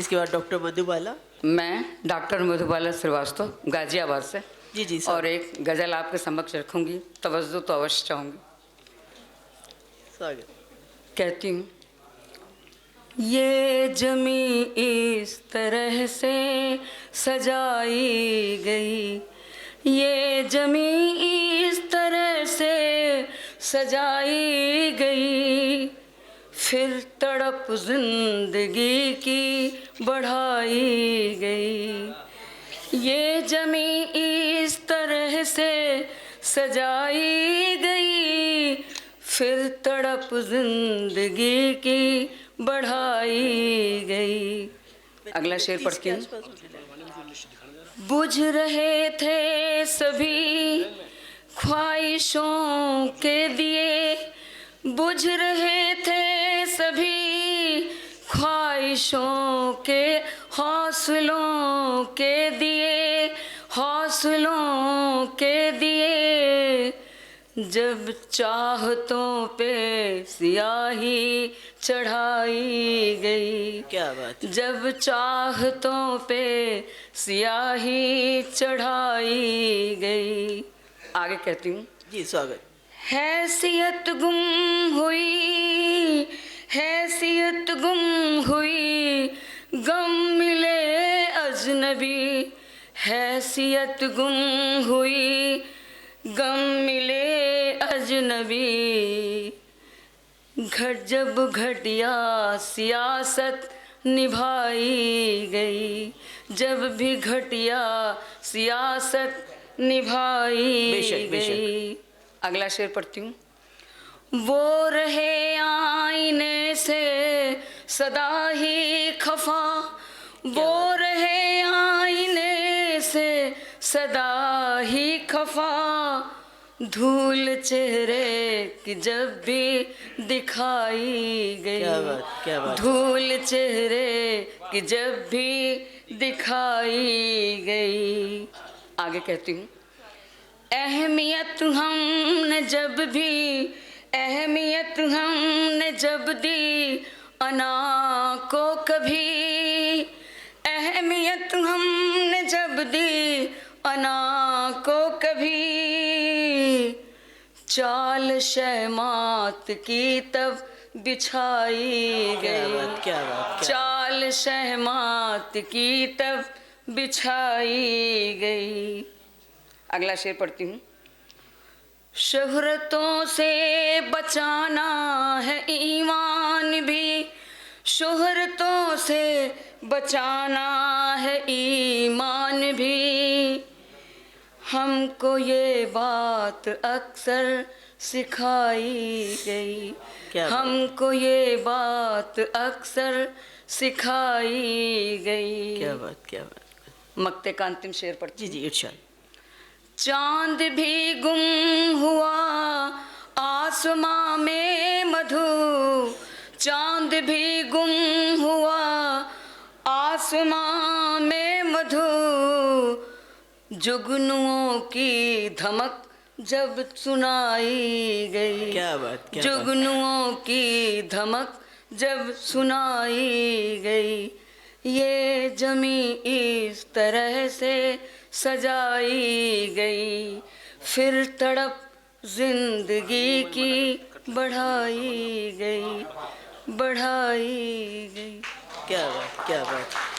इसके बाद डॉक्टर मधुबाला। मैं डॉक्टर मधुबाला श्रीवास्तव गाजियाबाद से जी जी और एक गज़ल आपके समक्ष रखूंगी, तवज्जो तो अवश्य चाहूँगी। स्वागत। कहती हूँ, ये जमी इस तरह से सजाई गई, ये जमी इस तरह से सजाई गई, फिर तड़प जिंदगी की बढ़ाई गई। ये जमी इस तरह से सजाई गई, फिर तड़प जिंदगी की बढ़ाई गई। अगला शेर पढ़ती हूँ। बुझ रहे थे सभी ख्वाहिशों के दिए, बुझ रहे थे सभी ख्वाहिशों के, हौसलों के दिए, हौसलों के दिए, जब चाहतों पे सियाही चढ़ाई गई। क्या बात। जब चाहतों पे सियाही चढ़ाई गई। आगे कहती हूँ। जी स्वागत। हैसियत गुम हुई, हैसियत गुम हुई, गम मिले अजनबी, हैसियत गुम हुई, गम मिले अजनबी, जब घटिया सियासत निभाई गई, जब भी घटिया सियासत निभाई गई। अगला शेर पढ़ती हूँ। वो रहे आईने से सदा ही खफा, वो रहे आईने से सदा ही खफा, धूल चेहरे की जब भी दिखाई गई। क्या बात, क्या बात। धूल चेहरे की जब भी दिखाई गई। आगे कहती हूँ। अहमियत हमने जब भी, अहमियत हमने जब दी अना को कभी, अहमियत हमने जब दी अना को कभी, चाल शहमात की तब बिछाई गई। क्या बात। चाल शहमात की तब बिछाई गई। अगला शेर पढ़ती हूँ। शोहरतों से बचाना है ईमान भी, शोहरतों से बचाना है ईमान भी, हमको ये बात अक्सर सिखाई गई, हमको ये बात अक्सर सिखाई गई। क्या बात, क्या बात। मक्ते का अंतिम शेर पढ़ती। जी जी इरशाद। चांद भी गुम हुआ आसमां में मधु, चांद भी गुम हुआ आसमां में मधु, जुगनुओं की धमक जब सुनाई गई। क्या बात, क्या जुगनुओं की धमक जब सुनाई गई, ये जमी इस तरह से सजाई गई, फिर तड़प जिंदगी की बढ़ाई गई, बढ़ाई गई। क्या बात, क्या बात।